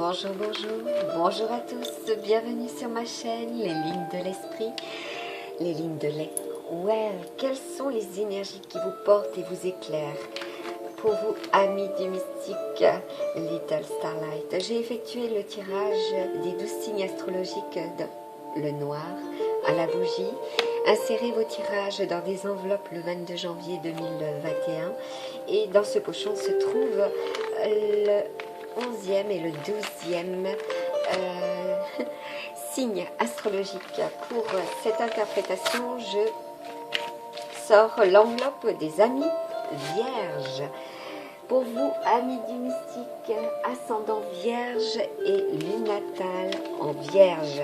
Bonjour, bonjour, bonjour à tous, bienvenue sur ma chaîne, les lignes de l'esprit, les lignes de l'être. Ouais, quelles sont les énergies qui vous portent et vous éclairent? Pour vous, amis du mystique, Little Starlight, j'ai effectué le tirage des 12 signes astrologiques de le noir à la bougie. Insérez vos tirages dans des enveloppes le 22 janvier 2021 et dans ce pochon se trouve le 11e et le 12e signe astrologique. Pour cette interprétation, je sors l'enveloppe des amis vierges. Pour vous, amis du mystique, ascendant vierge et lune natale en vierge.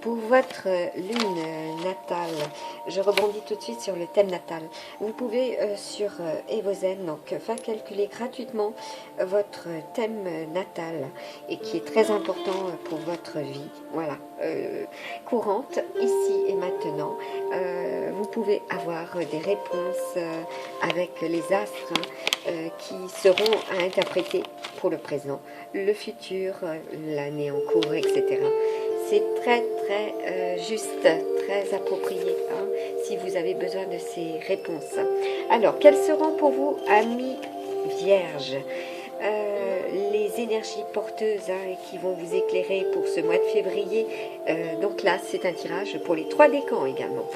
Pour votre lune natale, je rebondis tout de suite sur le thème natal. Vous pouvez sur Evozen donc faire calculer gratuitement votre thème natal et qui est très important pour votre vie. Voilà, courante ici et maintenant. Vous pouvez avoir des réponses avec les astres qui seront à interpréter pour le présent, le futur, l'année en cours, etc. C'est très juste, très approprié hein, si vous avez besoin de ces réponses. Alors, quelles seront pour vous, amis vierges, les énergies porteuses hein, qui vont vous éclairer pour ce mois de février? Donc là, c'est un tirage pour les 3 décans également.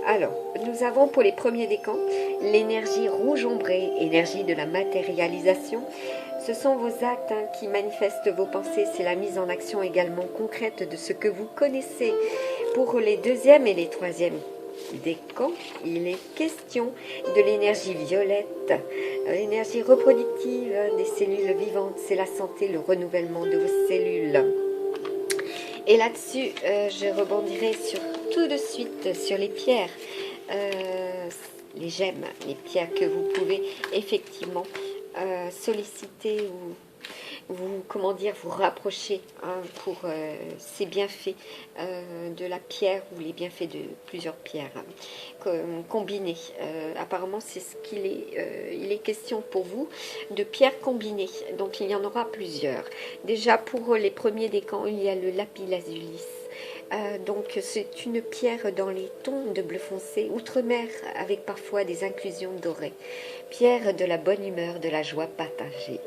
Alors, nous avons pour les premiers décans l'énergie rouge ombrée, énergie de la matérialisation. Ce sont vos actes hein, qui manifestent vos pensées, c'est la mise en action également concrète de ce que vous connaissez. Pour les 2e et les 3e décans, il est question de l'énergie violette, l'énergie reproductive des cellules vivantes, c'est la santé, le renouvellement de vos cellules. Et là-dessus, je rebondirai tout de suite sur les pierres, les gemmes, les pierres que vous pouvez effectivement solliciter ou vous rapprocher hein, pour ces bienfaits de la pierre ou les bienfaits de plusieurs pierres combinées. Apparemment, c'est ce qu'il est, il est question pour vous de pierres combinées. Donc, il y en aura plusieurs. Déjà, pour les premiers décans, il y a le lapis lazuli. Donc c'est une pierre dans les tons de bleu foncé, outre-mer avec parfois des inclusions dorées. Pierre de la bonne humeur, de la joie partagée,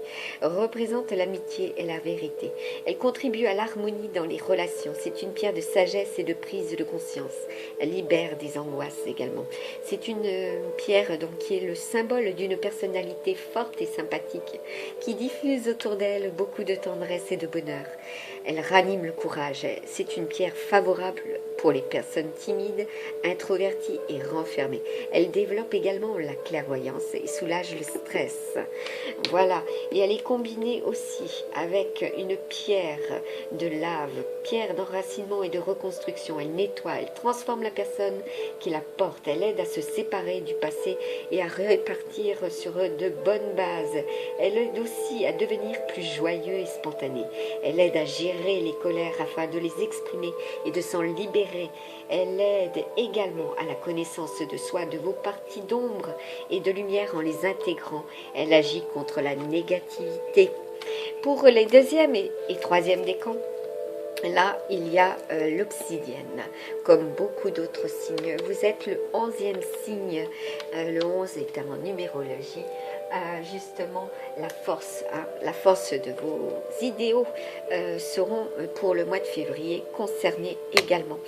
représente l'amitié et la vérité. Elle contribue à l'harmonie dans les relations. C'est une pierre de sagesse et de prise de conscience. Elle libère des angoisses également. C'est une pierre donc, qui est le symbole d'une personnalité forte et sympathique, qui diffuse autour d'elle beaucoup de tendresse et de bonheur. Elle ranime le courage. C'est une pierre favorable pour les personnes timides, introverties et renfermées. Elle développe également la clairvoyance et soulage le stress. Voilà, et elle est combinée aussi avec une pierre de lave, pierre d'enracinement et de reconstruction. Elle nettoie, elle transforme la personne qui la porte. Elle aide à se séparer du passé et à repartir sur de bonnes bases. Elle aide aussi à devenir plus joyeux et spontané. Elle aide à gérer les colères afin de les exprimer et de s'en libérer. Elle aide également à la connaissance de soi, de vos parties d'ombre et de lumière en les intégrant. Elle agit contre la négativité. Pour les 2e et 3e décans, là, il y a l'obsidienne, comme beaucoup d'autres signes. Vous êtes le 11e signe. Le 11 est en numérologie. Justement, la force de vos idéaux seront pour le mois de février concernés également.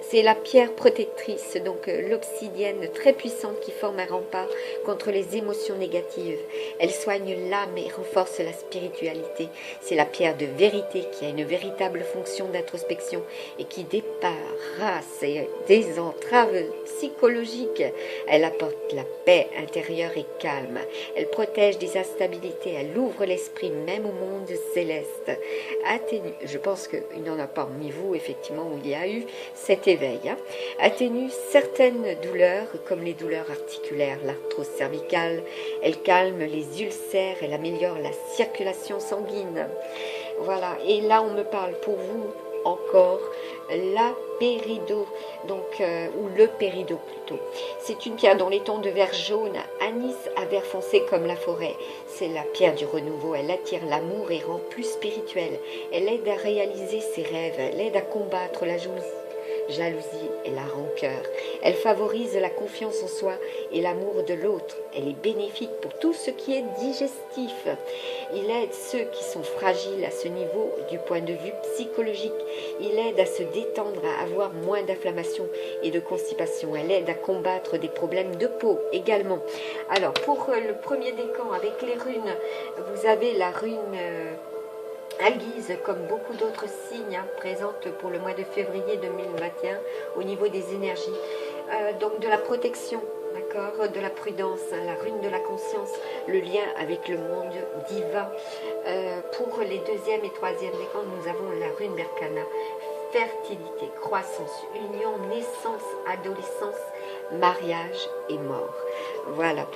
C'est la pierre protectrice, donc l'obsidienne très puissante qui forme un rempart contre les émotions négatives. Elle soigne l'âme et renforce la spiritualité. C'est la pierre de vérité qui a une véritable fonction d'introspection et qui débarrasse des entraves psychologiques. Elle apporte la paix intérieure et calme. Elle protège des instabilités. Elle ouvre l'esprit même au monde céleste. Atténue, je pense qu'il n'y en a pas parmi vous effectivement où il y a eu cet événement. Atténue certaines douleurs comme les douleurs articulaires, l'arthrose cervicale. Elle calme les ulcères, elle améliore la circulation sanguine. Voilà, et là on me parle pour vous encore la péridot, donc, ou le péridot plutôt. C'est une pierre dont les tons de vert jaune, anis à vert foncé comme la forêt. C'est la pierre du renouveau, elle attire l'amour et rend plus spirituel. Elle aide à réaliser ses rêves, elle aide à combattre la jalousie et la rancœur. Elle favorise la confiance en soi et l'amour de l'autre. Elle est bénéfique pour tout ce qui est digestif. Il aide ceux qui sont fragiles à ce niveau du point de vue psychologique. Il aide à se détendre, à avoir moins d'inflammation et de constipation. Elle aide à combattre des problèmes de peau également. Alors, pour le premier décan avec les runes, vous avez la rune Alguise, comme beaucoup d'autres signes présentes pour le mois de février 2021 au niveau des énergies. Donc de la protection, d'accord, de la prudence, la rune de la conscience, le lien avec le monde divin. Pour les deuxième et troisième décans, nous avons la rune Berkana, fertilité, croissance, union, naissance, adolescence, mariage et mort. Voilà,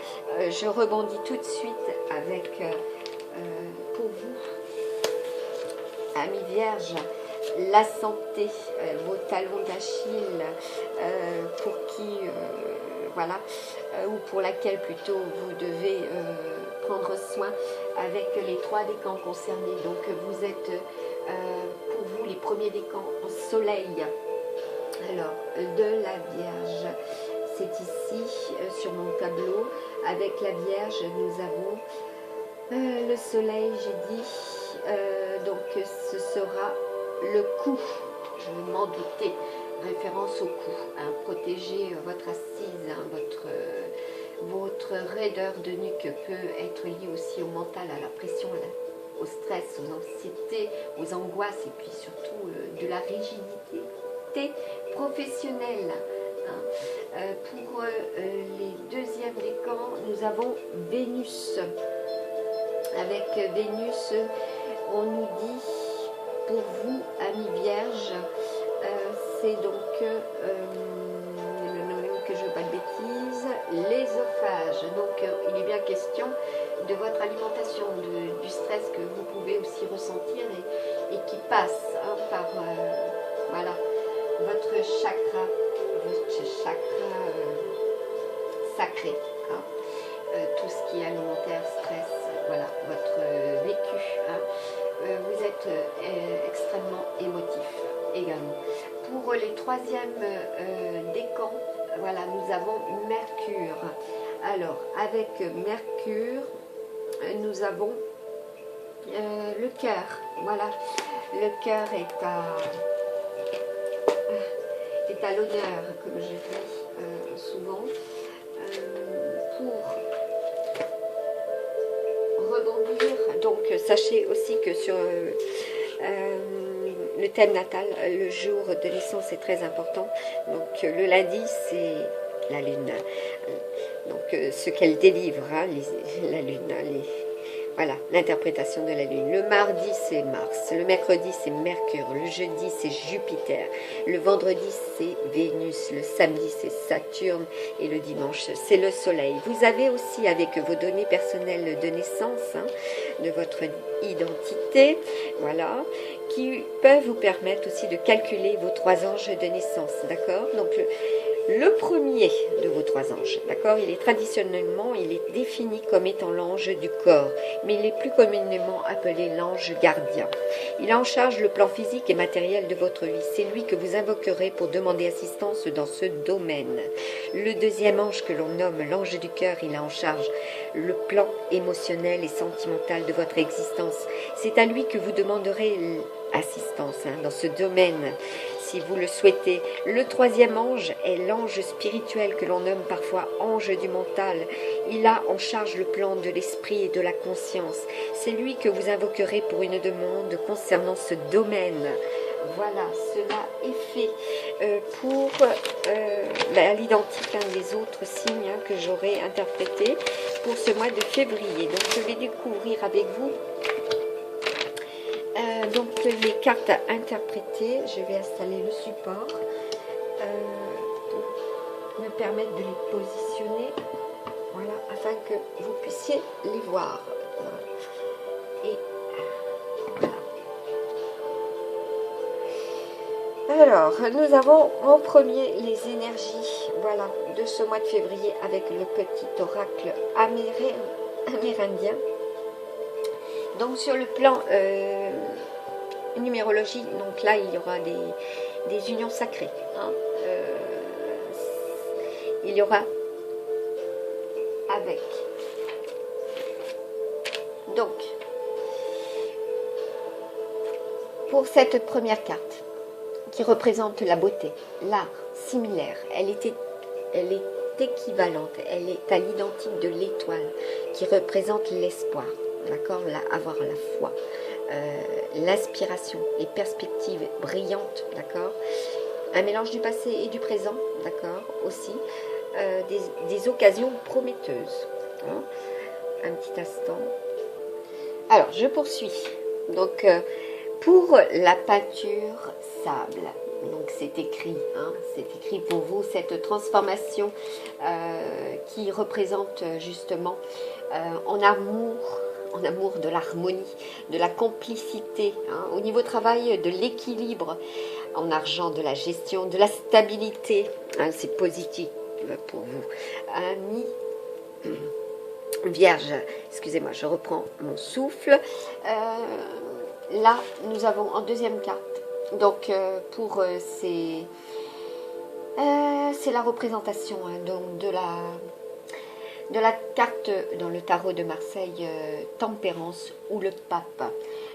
je rebondis tout de suite avec, pour vous, Amis Vierge, la santé, vos talons d'Achille, pour qui, voilà, ou pour laquelle plutôt vous devez prendre soin avec les trois décans concernés. Donc vous êtes, pour vous, les premiers décans en soleil. Alors, de la Vierge, c'est ici, sur mon tableau. Avec la Vierge, nous avons le soleil, j'ai dit. Donc ce sera le cou, je m'en doutais, référence au cou, hein, protéger votre assise, hein, votre raideur de nuque peut être liée aussi au mental, à la pression, au stress, aux anxiétés, aux angoisses et puis surtout de la rigidité professionnelle. Hein. Pour les deuxièmes décans, nous avons Vénus. Avec Vénus, on nous dit, pour vous, amis vierges, c'est donc, que je ne veux pas de bêtises, l'ésophage. Donc, il est bien question de votre alimentation, du stress que vous pouvez aussi ressentir et qui passe hein, par, voilà, votre chakra sacré. Hein. Tout ce qui est alimentaire, stress, voilà, votre vécu. Hein. Vous êtes extrêmement émotif également. Pour les troisièmes décans, voilà, nous avons Mercure. Alors, avec Mercure, nous avons le cœur. Voilà, le cœur est à l'honneur, comme je dis souvent. Pour rebondir, donc sachez aussi que sur le thème natal, le jour de naissance est très important. Donc le lundi, c'est la lune. Donc ce qu'elle délivre, hein, la lune, voilà, l'interprétation de la lune. Le mardi, c'est Mars. Le mercredi, c'est Mercure. Le jeudi, c'est Jupiter. Le vendredi, c'est Vénus. Le samedi, c'est Saturne. Et le dimanche, c'est le Soleil. Vous avez aussi, avec vos données personnelles de naissance, hein, de votre identité, voilà, qui peuvent vous permettre aussi de calculer vos trois anges de naissance, d'accord? Donc, le premier de vos trois anges, d'accord, il est traditionnellement, il est défini comme étant l'ange du corps, mais il est plus communément appelé l'ange gardien. Il a en charge le plan physique et matériel de votre vie. C'est lui que vous invoquerez pour demander assistance dans ce domaine. Le deuxième ange que l'on nomme l'ange du cœur, il a en charge le plan émotionnel et sentimental de votre existence. C'est à lui que vous demanderez assistance hein, dans ce domaine, si vous le souhaitez. Le troisième ange est l'ange spirituel que l'on nomme parfois ange du mental. Il a en charge le plan de l'esprit et de la conscience. C'est lui que vous invoquerez pour une demande concernant ce domaine. Voilà, cela est fait pour l'identique des autres signes hein, que j'aurai interprétés pour ce mois de février. Donc je vais découvrir avec vous donc les cartes à interpréter. Je vais installer le support pour me permettre de les positionner, voilà, afin que vous puissiez les voir. Et voilà. Alors, nous avons en premier les énergies, voilà, de ce mois de février avec le petit oracle amérindien. Donc sur le plan numérologie, donc là il y aura des unions sacrées. Hein. Il y aura avec. Donc, pour cette première carte, qui représente la beauté, l'art, similaire, elle est équivalente, elle est à l'identique de l'étoile, qui représente l'espoir, d'accord, avoir la foi, l'inspiration, les perspectives brillantes, d'accord, un mélange du passé et du présent, d'accord, aussi, des occasions prometteuses. Hein. Un petit instant. Alors, je poursuis. Donc, pour la peinture sable, donc c'est écrit, hein, c'est écrit pour vous, cette transformation qui représente justement en amour de l'harmonie, de la complicité, hein, au niveau travail, de l'équilibre, en argent, de la gestion, de la stabilité, hein, c'est positif pour vous. Ami Vierge, excusez-moi, je reprends mon souffle. Là, nous avons en deuxième carte, donc pour c'est la représentation hein, donc de la carte dans le tarot de Marseille, Tempérance ou le pape,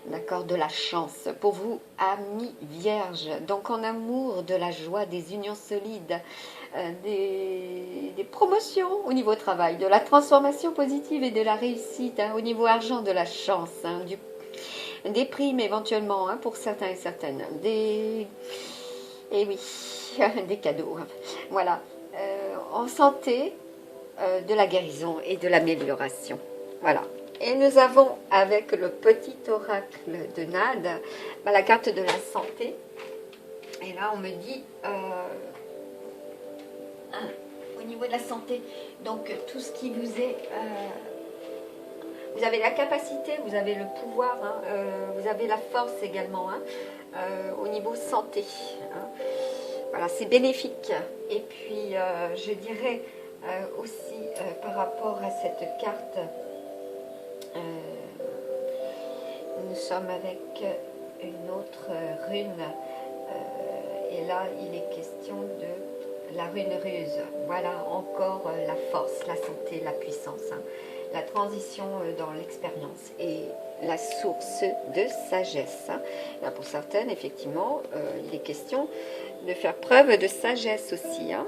d'accord, de la chance. Pour vous, amis vierges, donc en amour, de la joie, des unions solides, des promotions au niveau travail, de la transformation positive et de la réussite, hein, au niveau argent, de la chance, hein, des primes éventuellement hein, pour certains et certaines, et oui, des cadeaux, hein. Voilà, en santé, de la guérison et de l'amélioration. Voilà. Et nous avons avec le petit oracle de Nade, la carte de la santé. Et là, on me dit, au niveau de la santé, donc tout ce qui vous est... vous avez la capacité, vous avez le pouvoir, hein, vous avez la force également, hein, au niveau santé. Hein. Voilà, c'est bénéfique. Et puis, je dirais... aussi par rapport à cette carte, nous sommes avec une autre rune et là il est question de la rune ruse. Voilà encore la force, la santé, la puissance, hein, la transition dans l'expérience et la source de sagesse. Hein. Là, pour certaines, effectivement, il est question de faire preuve de sagesse aussi. Hein.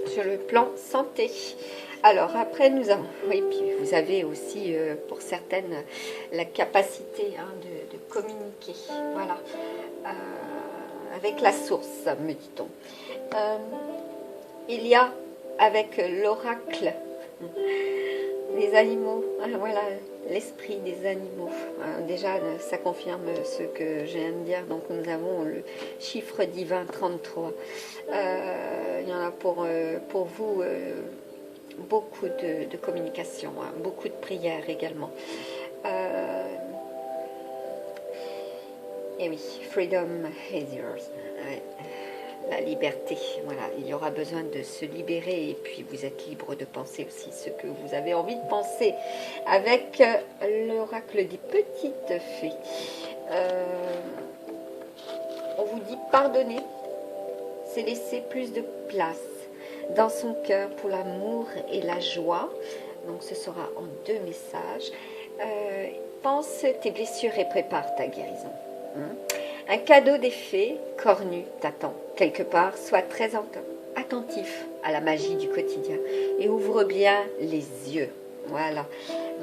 Sur le plan santé. Alors après nous avons, oui, puis vous avez aussi pour certaines la capacité hein, de communiquer, voilà, avec la source, me dit-on. Il y a avec l'oracle des animaux, voilà, l'esprit des animaux. Déjà, ça confirme ce que je viens de dire. Donc, nous avons le chiffre divin 33. Il y en a pour vous beaucoup de communication, hein, beaucoup de prières également. Et oui, freedom is yours. Ouais. La liberté, voilà, il y aura besoin de se libérer et puis vous êtes libre de penser aussi ce que vous avez envie de penser avec l'oracle des petites fées. On vous dit pardonner, c'est laisser plus de place dans son cœur pour l'amour et la joie. Donc ce sera en 2 messages. Pense tes blessures et prépare ta guérison. Un cadeau des fées cornu t'attend quelque part. Sois très attentif à la magie du quotidien et ouvre bien les yeux. Voilà,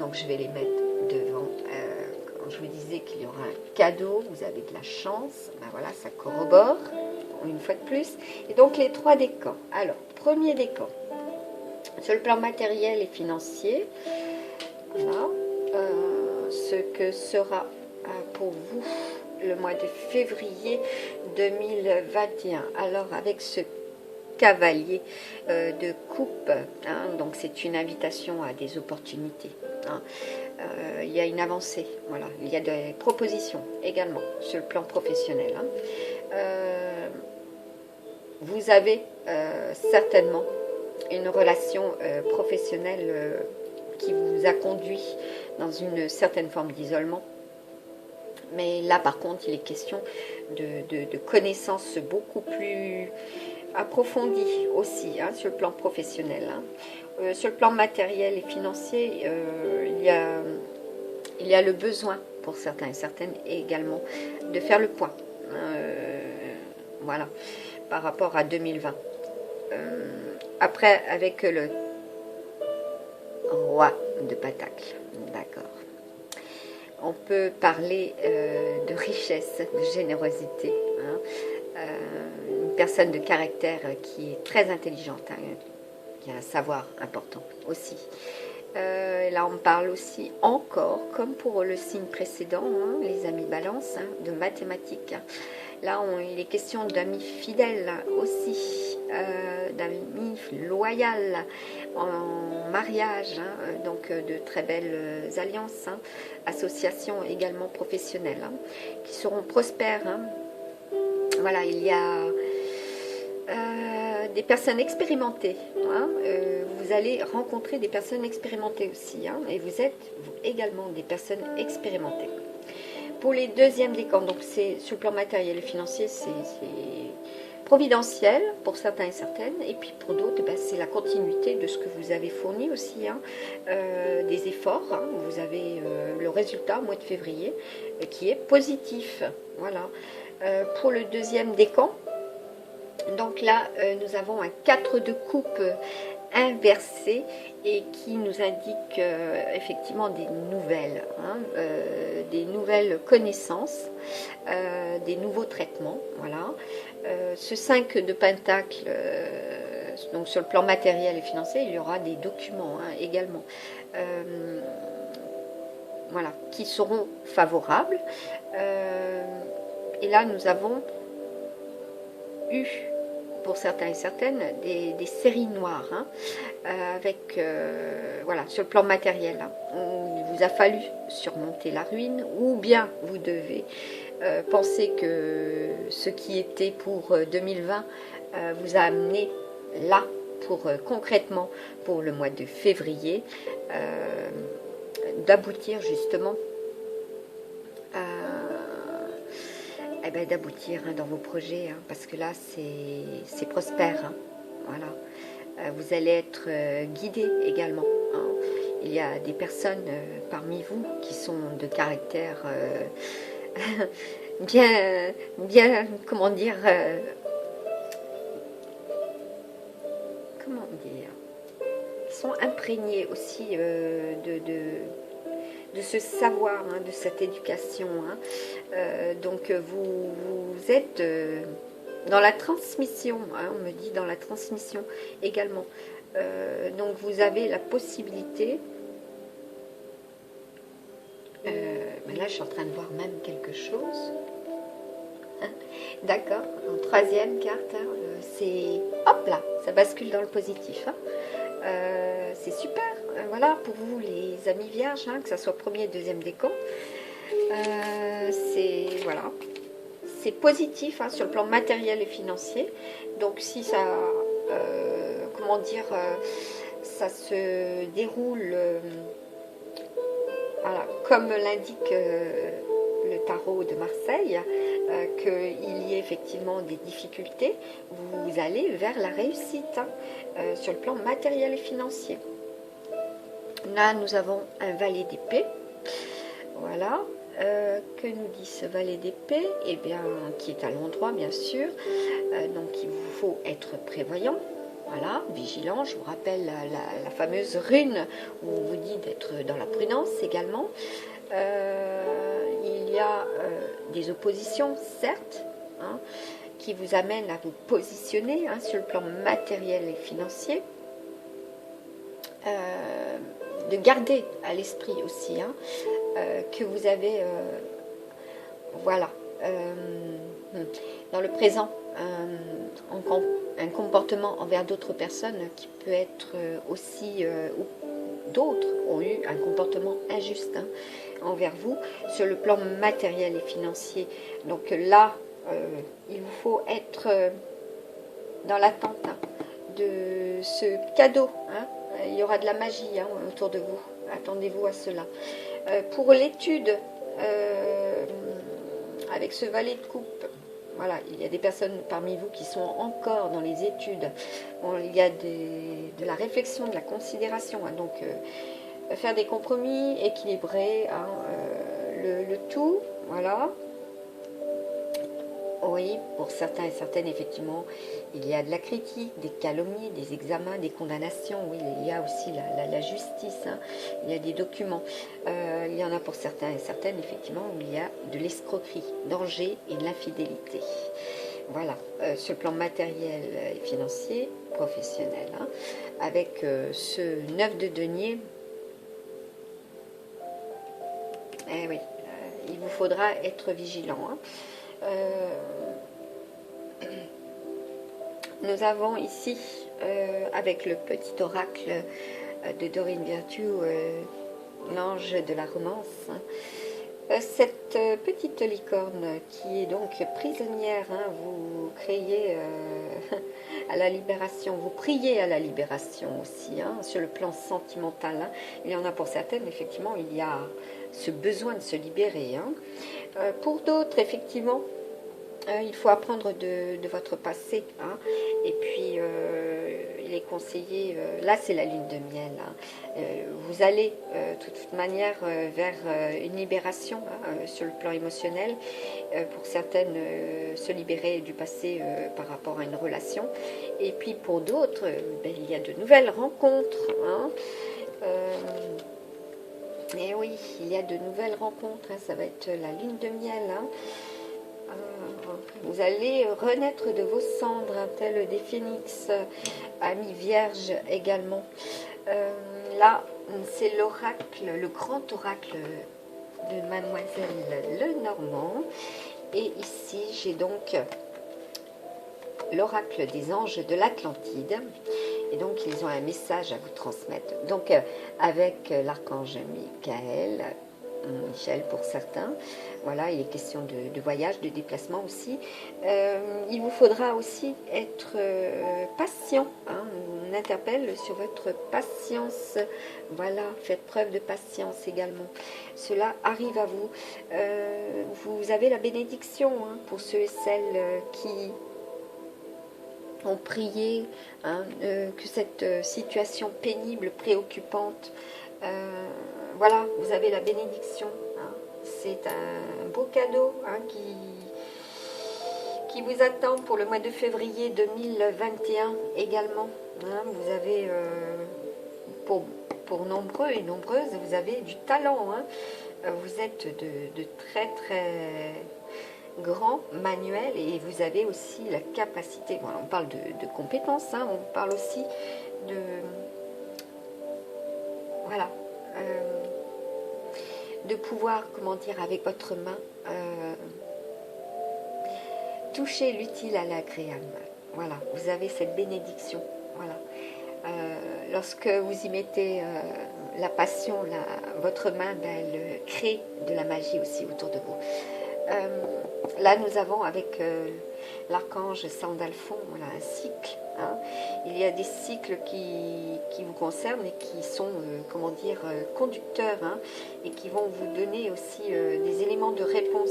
donc je vais les mettre devant. Quand je vous disais qu'il y aura un cadeau, vous avez de la chance, ben voilà, ça corrobore une fois de plus. Et donc les 3 décans. Alors, premier décan, sur le plan matériel et financier, voilà, ce que sera pour vous le mois de février 2021. Alors avec ce cavalier de coupe, hein, donc c'est une invitation à des opportunités, hein. Il y a une avancée, voilà. Il y a des propositions également sur le plan professionnel, hein. Vous avez certainement une relation professionnelle qui vous a conduit dans une certaine forme d'isolement. Mais là, par contre, il est question de connaissances beaucoup plus approfondies aussi, hein, sur le plan professionnel, hein. Sur le plan matériel et financier, il y a le besoin, pour certains et certaines également, de faire le point. Voilà, par rapport à 2020. Après, avec le roi de Pentacle, d'accord. On peut parler de richesse, de générosité, hein. Une personne de caractère qui est très intelligente, hein, qui a un savoir important aussi. Là, on parle aussi encore, comme pour le signe précédent, hein, les amis balance, hein, de mathématiques. Là, il est question d'amis fidèles aussi, d'amis loyaux en mariage, hein, donc de très belles alliances, hein, associations également professionnelles, hein, qui seront prospères, hein. Voilà, il y a des personnes expérimentées, hein, vous allez rencontrer des personnes expérimentées aussi, hein, et vous êtes également des personnes expérimentées. Pour les deuxièmes décans, donc c'est sur le plan matériel et financier, c'est providentiel pour certains et certaines, et puis pour d'autres, ben, c'est la continuité de ce que vous avez fourni aussi, hein, des efforts, hein. Vous avez le résultat au mois de février qui est positif. Voilà. Pour le deuxième décan, donc là, nous avons un 4 de coupe inversé et qui nous indique effectivement des nouvelles, hein, des nouvelles connaissances, des nouveaux traitements. Voilà. Ce 5 de pentacle, donc sur le plan matériel et financier, il y aura des documents, hein, également, voilà, qui seront favorables. Et là, nous avons eu, pour certains et certaines, des séries noires, hein, avec, voilà, sur le plan matériel, hein, où il vous a fallu surmonter la ruine, ou bien vous devez penser que ce qui était pour 2020 vous a amené là, pour concrètement, pour le mois de février, d'aboutir justement eh ben, d'aboutir, hein, dans vos projets, hein, parce que là c'est prospère, hein, voilà. Vous allez être guidé également, hein. Il y a des personnes parmi vous qui sont de caractère bien, comment dire, qui sont imprégnés aussi de ce savoir, hein, de cette éducation, hein. Donc vous êtes dans la transmission, hein, on me dit dans la transmission également. Donc vous avez la possibilité, mais là je suis en train de voir même quelque chose. D'accord, en troisième carte, hein, c'est hop là, ça bascule dans le positif, hein. C'est super, voilà, pour vous les amis vierges, hein, que ce soit premier et deuxième décan, c'est voilà, c'est positif, hein, sur le plan matériel et financier. Donc si ça, comment dire, ça se déroule, voilà, comme l'indique le tarot de Marseille, qu'il y ait effectivement des difficultés, vous allez vers la réussite, hein, sur le plan matériel et financier. Là, nous avons un valet d'épée. Voilà. Que nous dit ce valet d'épée? Eh bien, qui est à l'endroit, bien sûr. Donc, il vous faut être prévoyant. Voilà, vigilant. Je vous rappelle la fameuse rune où on vous dit d'être dans la prudence également. Il y a des oppositions, certes, hein, qui vous amènent à vous positionner, hein, sur le plan matériel et financier. De garder à l'esprit aussi, hein, que vous avez, voilà, dans le présent, un comportement envers d'autres personnes qui peut être aussi d'autres ont eu un comportement injuste envers vous sur le plan matériel et financier. Donc là, il vous faut être dans l'attente de ce cadeau. Il y aura de la magie autour de vous. Attendez-vous à cela. Pour l'étude, avec ce valet de coupe, voilà, il y a des personnes parmi vous qui sont encore dans les études. Bon, il y a de la réflexion, de la considération. Donc, faire des compromis, équilibrer le tout. Voilà. Oui, pour certains et certaines, effectivement, il y a de la critique, des calomnies, des examens, des condamnations. Oui, il y a aussi la justice, il y a des documents. Il y en a pour certains et certaines, effectivement, où il y a de l'escroquerie, danger et de l'infidélité. Voilà, sur le plan matériel et financier, professionnel, avec ce 9 de denier. Eh oui, il vous faudra être vigilant. Nous avons ici, avec le petit oracle de Doreen Virtue, l'ange de la romance, cette petite licorne qui est donc prisonnière. Vous créez à la libération, vous priez à la libération aussi, sur le plan sentimental. Il y en a pour certaines, effectivement, il y a ce besoin de se libérer. Pour d'autres, effectivement, il faut apprendre de votre passé. Et puis, il est conseillé, là c'est la lune de miel. Vous allez, de toute manière, vers une libération sur le plan émotionnel. Pour certaines, se libérer du passé par rapport à une relation. Et puis pour d'autres, il y a de nouvelles rencontres. Et oui, il y a de nouvelles rencontres. Ça va être la lune de miel. Vous allez renaître de vos cendres, tel des phénix, amis vierges également. Là, c'est l'oracle, le grand oracle de Mademoiselle Lenormand. Et ici, j'ai donc l'oracle des anges de l'Atlantide. Et donc, ils ont un message à vous transmettre. Donc, avec l'archange Michel pour certains. Voilà, il est question de voyage, de déplacement aussi. Il vous faudra aussi être patient. On interpelle sur votre patience. Voilà, faites preuve de patience également. Cela arrive à vous. Vous avez la bénédiction pour ceux et celles qui ont prié que cette situation pénible, préoccupante, voilà, vous avez la bénédiction. C'est un beau cadeau qui vous attend pour le mois de février 2021 également. Vous avez, pour nombreux et nombreuses, vous avez du talent. Vous êtes de très très grands manuels et vous avez aussi la capacité, voilà, on parle de compétences, on parle aussi de... Voilà. De pouvoir, comment dire, avec votre main, toucher l'utile à l'agréable. Voilà, vous avez cette bénédiction. Voilà. Lorsque vous y mettez la passion, votre main, elle crée de la magie aussi autour de vous. Là, nous avons avec l'archange Sandalphon, voilà, un cycle. Il y a des cycles qui vous concernent et qui sont, comment dire, conducteurs, et qui vont vous donner aussi des éléments de réponse.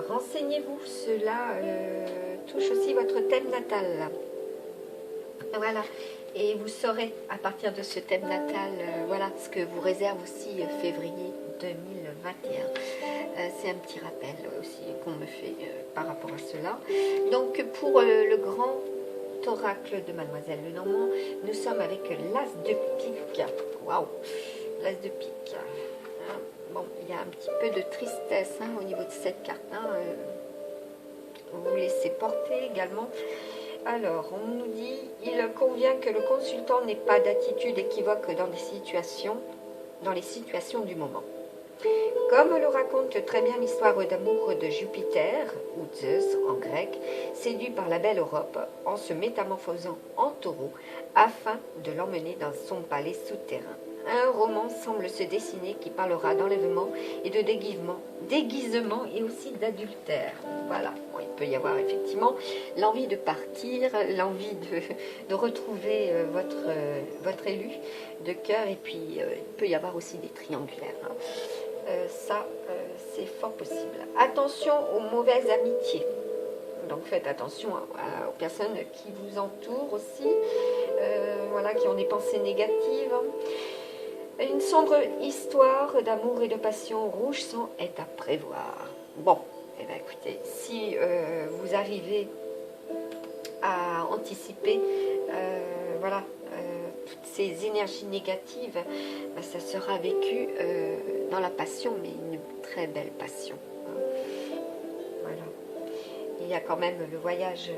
Renseignez-vous, cela touche aussi votre thème natal. Voilà, et vous saurez à partir de ce thème natal, voilà, ce que vous réserve aussi février 2021. C'est un petit rappel aussi qu'on me fait par rapport à cela. Donc pour le grand oracle de Mademoiselle Lenormand, nous sommes avec l'as de pique. Waouh, l'as de pique. Bon, il y a un petit peu de tristesse au niveau de cette carte. Vous vous laissez porter également. Alors, on nous dit, il convient que le consultant n'ait pas d'attitude équivoque dans les situations du moment. Comme le raconte très bien l'histoire d'amour de Jupiter, ou Zeus en grec, séduit par la belle Europe en se métamorphosant en taureau afin de l'emmener dans son palais souterrain. Un roman semble se dessiner qui parlera d'enlèvement et de déguisement et aussi d'adultère. Voilà, bon, il peut y avoir effectivement l'envie de partir, l'envie de retrouver votre élu de cœur, et puis il peut y avoir aussi des triangulaires. Hein. C'est fort possible. Attention aux mauvaises amitiés. Donc faites attention aux personnes qui vous entourent aussi, voilà, qui ont des pensées négatives. Une sombre histoire d'amour et de passion rouge sang est à prévoir. Bon, eh bien, écoutez, si vous arrivez à anticiper voilà, toutes ces énergies négatives, ben, ça sera vécu dans la passion, mais une très belle passion. Hein. Voilà. Il y a quand même le voyage,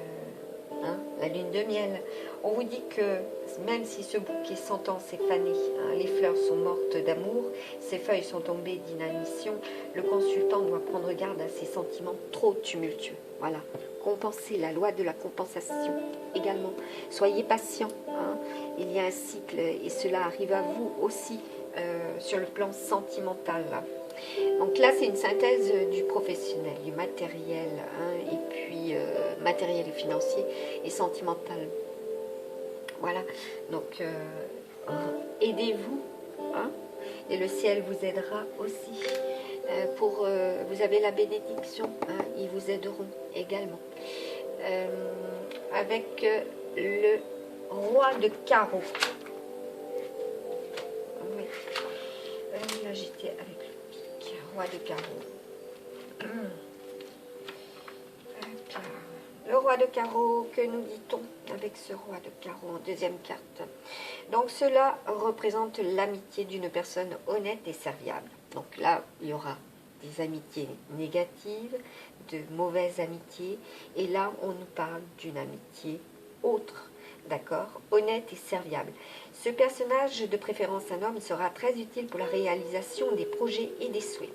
hein, la lune de miel. On vous dit que même si ce bouquet 100 ans s'est fané, hein, les fleurs sont mortes d'amour, ses feuilles sont tombées d'inanition, le consultant doit prendre garde à ses sentiments trop tumultueux. Voilà. Compensez, la loi de la compensation également. Soyez patient. Hein. Il y a un cycle et cela arrive à vous aussi sur le plan sentimental. Donc là, c'est une synthèse du professionnel, du matériel, hein, et puis matériel et financier et sentimental. Voilà, donc aidez-vous, hein, et le ciel vous aidera aussi. Vous avez la bénédiction, hein, ils vous aideront également. Avec le roi de carreau. Oui. Là, j'étais avec le pic, roi de carreau. Le roi de carreau, que nous dit-on avec ce roi de carreau en deuxième carte? Donc cela représente l'amitié d'une personne honnête et serviable. Donc là, il y aura des amitiés négatives, de mauvaises amitiés, et là, on nous parle d'une amitié autre, d'accord, honnête et serviable. Ce personnage, de préférence un homme, sera très utile pour la réalisation des projets et des souhaits.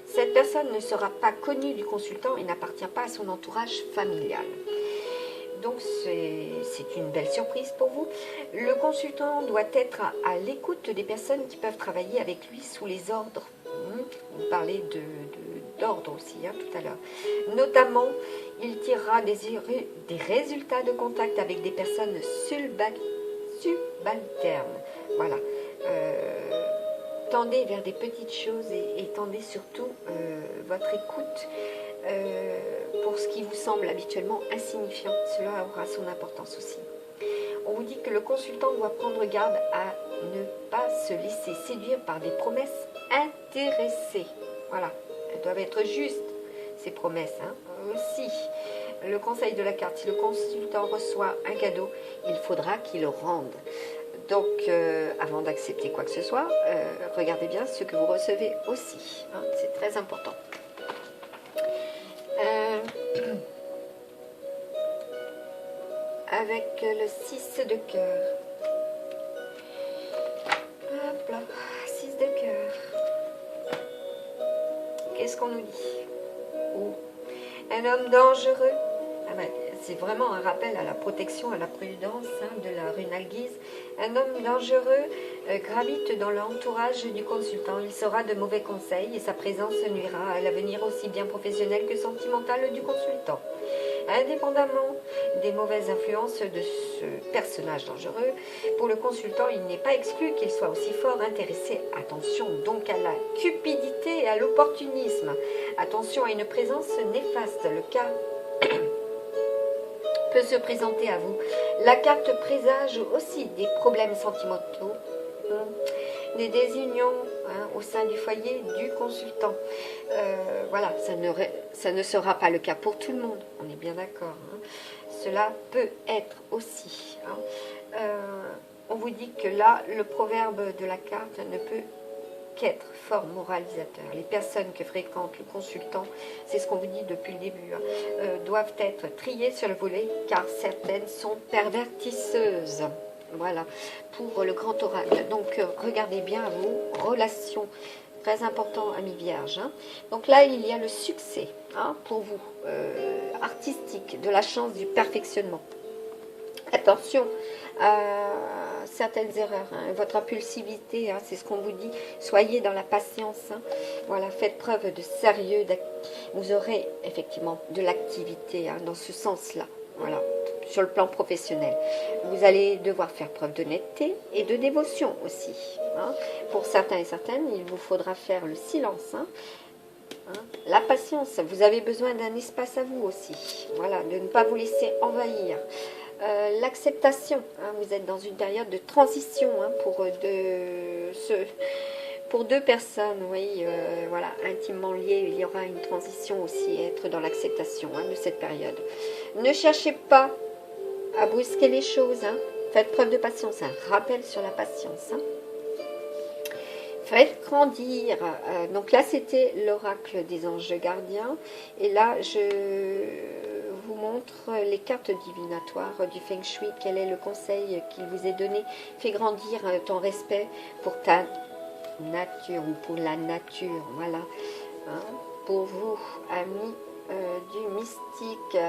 Cette personne ne sera pas connue du consultant et n'appartient pas à son entourage familial. Donc c'est une belle surprise pour vous. Le consultant doit être à l'écoute des personnes qui peuvent travailler avec lui sous les ordres. Vous parlez d'ordre aussi, hein, tout à l'heure. Notamment, il tirera des résultats de contact avec des personnes subalternes. Voilà. Tendez vers des petites choses et tendez surtout votre écoute pour ce qui vous semble habituellement insignifiant. Cela aura son importance aussi. On vous dit que le consultant doit prendre garde à ne pas se laisser séduire par des promesses intéressées. Voilà, elles doivent être justes, ces promesses. Hein. Aussi, le conseil de la carte, si le consultant reçoit un cadeau, il faudra qu'il le rende. Donc, avant d'accepter quoi que ce soit, regardez bien ce que vous recevez aussi. Hein, c'est très important. Avec le 6 de cœur. Hop là, 6 de cœur. Qu'est-ce qu'on nous dit? Oh. Un homme dangereux. Ah ben, c'est vraiment un rappel à la protection, à la prudence, hein, de la rune Alguise. Un homme dangereux gravite dans l'entourage du consultant. Il sera de mauvais conseils et sa présence nuira à l'avenir aussi bien professionnel que sentimental du consultant. Indépendamment des mauvaises influences de ce personnage dangereux, pour le consultant, il n'est pas exclu qu'il soit aussi fort intéressé. Attention donc à la cupidité et à l'opportunisme. Attention à une présence néfaste. Le cas peut se présenter à vous. La carte présage aussi des problèmes sentimentaux, des désunions, hein, au sein du foyer du consultant. Voilà, ça ne sera pas le cas pour tout le monde, on est bien d'accord. Hein. Cela peut être aussi. Hein. On vous dit que là, le proverbe de la carte ne peut qu'être fort moralisateur. Les personnes que fréquente le consultant, c'est ce qu'on vous dit depuis le début, hein, doivent être triées sur le volet car certaines sont pervertisseuses. Voilà, pour le grand oracle. Donc, regardez bien vos relations. Très important, amis vierges. Hein. Donc là, il y a le succès, hein, pour vous, artistique, de la chance du perfectionnement. Attention à certaines erreurs, hein. Votre impulsivité, hein, c'est ce qu'on vous dit. Soyez dans la patience. Hein. Voilà, faites preuve de sérieux. Vous aurez effectivement de l'activité, hein, dans ce sens-là. Voilà, sur le plan professionnel. Vous allez devoir faire preuve d'honnêteté et de dévotion aussi. Hein. Pour certains et certaines, il vous faudra faire le silence. Hein. Hein. La patience, vous avez besoin d'un espace à vous aussi. Voilà, de ne pas vous laisser envahir. L'acceptation, hein, vous êtes dans une période de transition, hein, pour deux personnes, oui, voilà, intimement liées. Il y aura une transition aussi, être dans l'acceptation, hein, de cette période. Ne cherchez pas à brusquer les choses, hein. Faites preuve de patience, un rappel sur la patience. Hein. Faites grandir. Donc là, c'était l'oracle des anges gardiens. Et là, je vous montre les cartes divinatoires du Feng Shui. Quel est le conseil qu'il vous est donné? Fais grandir ton respect pour ta nature ou pour la nature. Voilà. Hein. Pour vous, amis du mystique,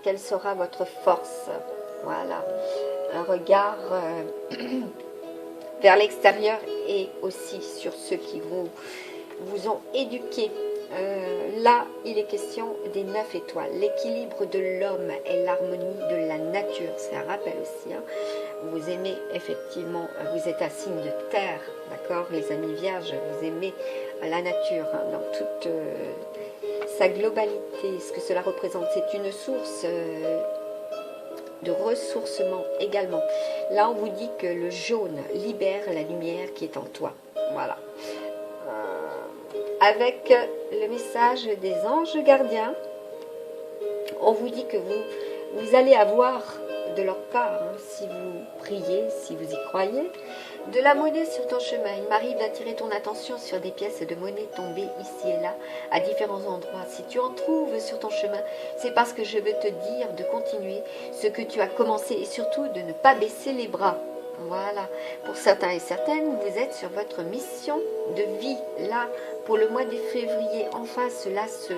quelle sera votre force? Voilà. Un regard vers l'extérieur et aussi sur ceux qui vous ont éduqué. Là, il est question des 9 étoiles. L'équilibre de l'homme et l'harmonie de la nature. C'est un rappel aussi. Hein. Vous aimez effectivement, vous êtes un signe de terre, d'accord, les amis vierges, vous aimez la nature, hein, dans toute sa globalité. Ce que cela représente, c'est une source de ressourcement également. Là, on vous dit que le jaune libère la lumière qui est en toi. Voilà. Avec le message des anges gardiens, on vous dit que vous allez avoir de leur part, hein, si vous priez, si vous y croyez, de la monnaie sur ton chemin. Il m'arrive d'attirer ton attention sur des pièces de monnaie tombées ici et là, à différents endroits. Si tu en trouves sur ton chemin, c'est parce que je veux te dire de continuer ce que tu as commencé et surtout de ne pas baisser les bras. Voilà. Pour certains et certaines, vous êtes sur votre mission de vie. Là, pour le mois de février, enfin, cela se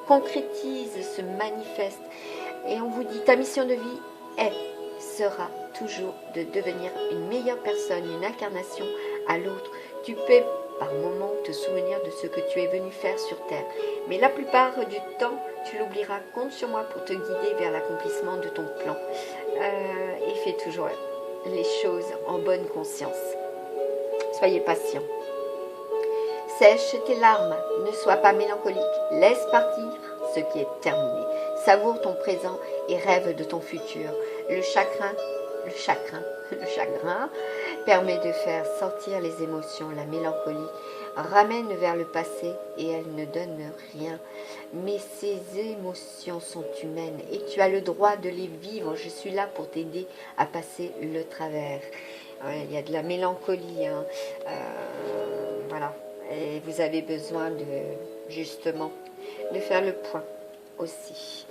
concrétise, se manifeste. Et on vous dit, ta mission de vie sera toujours de devenir une meilleure personne, une incarnation à l'autre. Tu peux par moments te souvenir de ce que tu es venu faire sur Terre. Mais la plupart du temps, tu l'oublieras. Compte sur moi pour te guider vers l'accomplissement de ton plan. Et fais toujours les choses en bonne conscience. Soyez patient. Sèche tes larmes, ne sois pas mélancolique. Laisse partir ce qui est terminé. Savoure ton présent et rêve de ton futur. Le chagrin permet de faire sortir les émotions. La mélancolie ramène vers le passé et elle ne donne rien. Mais ces émotions sont humaines et tu as le droit de les vivre. Je suis là pour t'aider à passer le travers. Il y a de la mélancolie, hein. Voilà. Et vous avez besoin justement de faire le point aussi.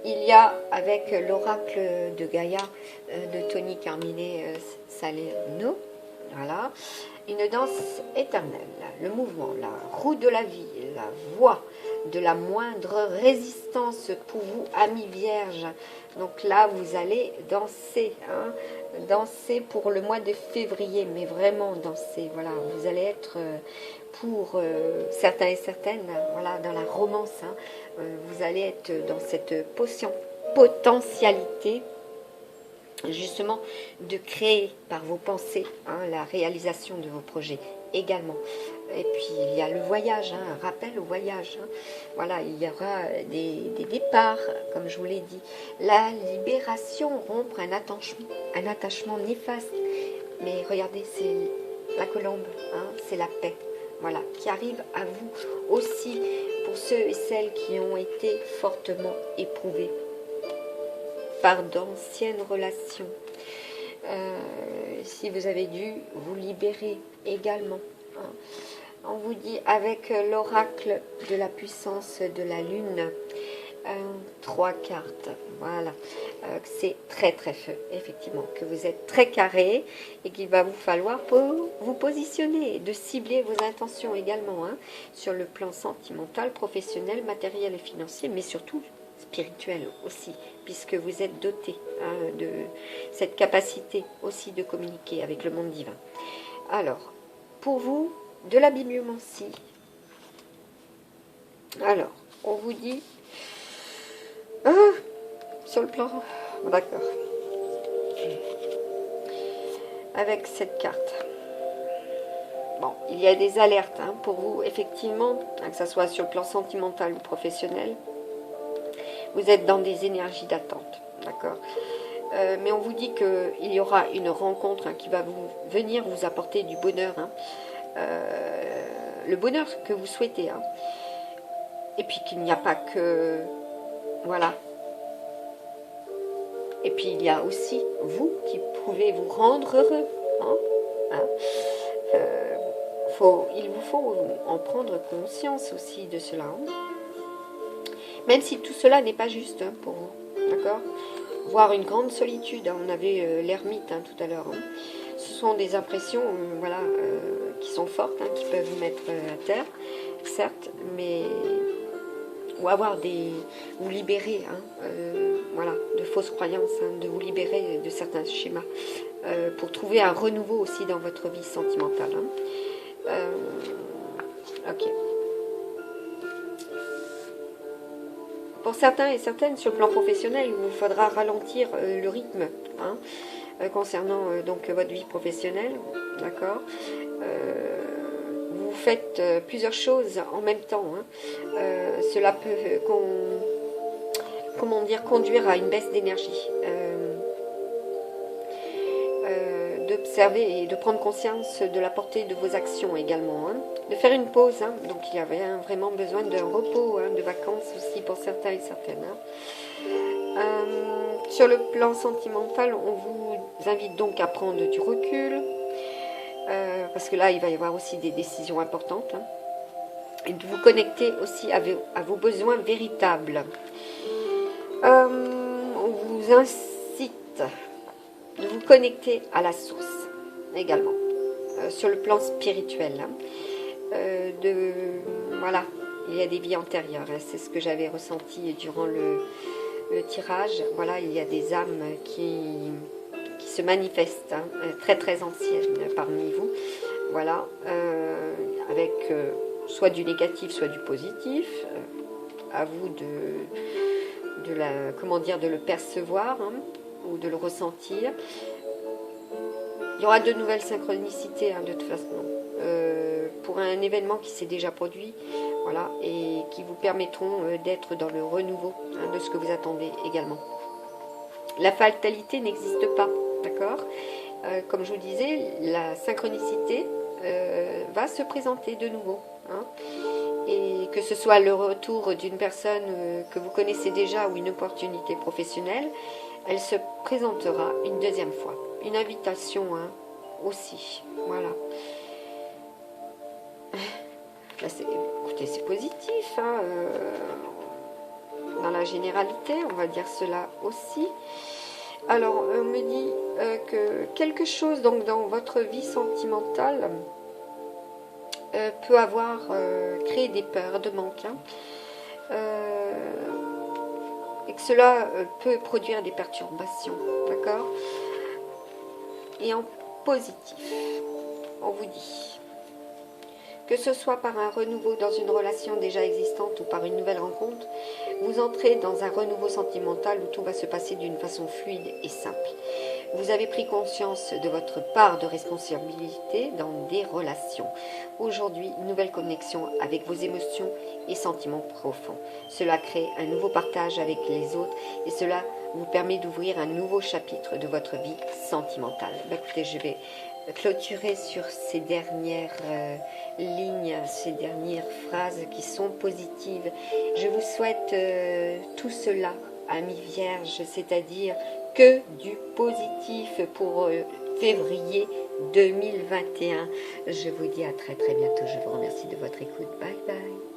Il y a avec l'oracle de Gaïa de Tony Carmine Salerno, voilà, une danse éternelle, le mouvement, la roue de la vie, la voix de la moindre résistance pour vous, amis vierges. Donc là, vous allez danser, hein, danser pour le mois de février, mais vraiment danser. Voilà, vous allez être pour certains et certaines, voilà, dans la romance, hein, vous allez être dans cette potentialité justement de créer par vos pensées, hein, la réalisation de vos projets également. Et puis il y a le voyage, hein, un rappel au voyage, hein. Voilà, il y aura des départs, comme je vous l'ai dit, la libération, rompre un attachement néfaste. Mais regardez, c'est la colombe, hein, c'est la paix, voilà, qui arrive à vous aussi, pour ceux et celles qui ont été fortement éprouvés par d'anciennes relations. Si vous avez dû vous libérer également, hein. On vous dit avec l'oracle de la puissance de la lune, 3 cartes, voilà, c'est très très feu, effectivement, que vous êtes très carré et qu'il va vous falloir pour vous positionner, de cibler vos intentions également, hein, sur le plan sentimental, professionnel, matériel et financier, mais surtout spirituel aussi, puisque vous êtes doté hein, de cette capacité aussi de communiquer avec le monde divin. Alors, pour vous, de la bibliomancie. Alors, on vous dit, sur le plan, d'accord, avec cette carte. Bon, il y a des alertes hein, pour vous, effectivement, hein, que ce soit sur le plan sentimental ou professionnel. Vous êtes dans des énergies d'attente, d'accord. Mais on vous dit qu'il y aura une rencontre hein, qui va venir vous apporter du bonheur, hein, le bonheur que vous souhaitez. Hein. Et puis qu'il n'y a pas que... Voilà. Et puis il y a aussi vous qui pouvez vous rendre heureux. Hein, hein. Il vous faut en prendre conscience aussi de cela. Hein. Même si tout cela n'est pas juste hein, pour vous. D'accord ? Voir une grande solitude. Hein, on avait l'ermite hein, tout à l'heure. Hein. Ce sont des impressions voilà, qui sont fortes, hein, qui peuvent vous mettre à terre, certes, mais... ou avoir des... vous libérer, hein, voilà, de fausses croyances, hein, de vous libérer de certains schémas, pour trouver un renouveau aussi dans votre vie sentimentale. Hein. Ok. Pour certains et certaines, sur le plan professionnel, il vous faudra ralentir le rythme, hein, concernant donc votre vie professionnelle, d'accord. Vous faites plusieurs choses en même temps. Hein. Cela peut comment dire, conduire à une baisse d'énergie. D'observer et de prendre conscience de la portée de vos actions également. Hein. De faire une pause. Hein. Donc il y avait vraiment besoin d'un repos, hein, de vacances aussi pour certains et certaines. Hein. Sur le plan sentimental, on vous invite donc à prendre du recul. Parce que là, il va y avoir aussi des décisions importantes. Hein, et de vous connecter aussi à vos besoins véritables. On vous incite de vous connecter à la source également. Sur le plan spirituel. Hein, voilà, il y a des vies antérieures. Hein, c'est ce que j'avais ressenti durant le tirage. Voilà, il y a des âmes qui se manifestent, hein, très très anciennes parmi vous. Voilà, avec soit du négatif, soit du positif. À vous de le percevoir hein, ou de le ressentir. Il y aura de nouvelles synchronicités hein, de toute façon pour un événement qui s'est déjà produit, voilà, et qui vous permettront d'être dans le renouveau hein, de ce que vous attendez également. La fatalité n'existe pas, d'accord. Comme je vous disais, la synchronicité va se présenter de nouveau. Hein, et que ce soit le retour d'une personne que vous connaissez déjà ou une opportunité professionnelle, elle se présentera une deuxième fois. Une invitation hein, aussi. Voilà. Là, écoutez, c'est positif. Hein, dans la généralité, on va dire cela aussi. Alors, on me dit que quelque chose donc, dans votre vie sentimentale peut avoir créé des peurs de manque. Hein, et que cela peut produire des perturbations. D'accord ? Et en positif, on vous dit que ce soit par un renouveau dans une relation déjà existante ou par une nouvelle rencontre, vous entrez dans un renouveau sentimental où tout va se passer d'une façon fluide et simple. Vous avez pris conscience de votre part de responsabilité dans des relations. Aujourd'hui, une nouvelle connexion avec vos émotions et sentiments profonds. Cela crée un nouveau partage avec les autres et cela vous permet d'ouvrir un nouveau chapitre de votre vie sentimentale. Écoutez, je vais clôturer sur ces dernières lignes, ces dernières phrases qui sont positives. Je vous souhaite tout cela, amis vierges, c'est-à-dire que du positif pour février 2021. Je vous dis à très très bientôt. Je vous remercie de votre écoute. Bye bye.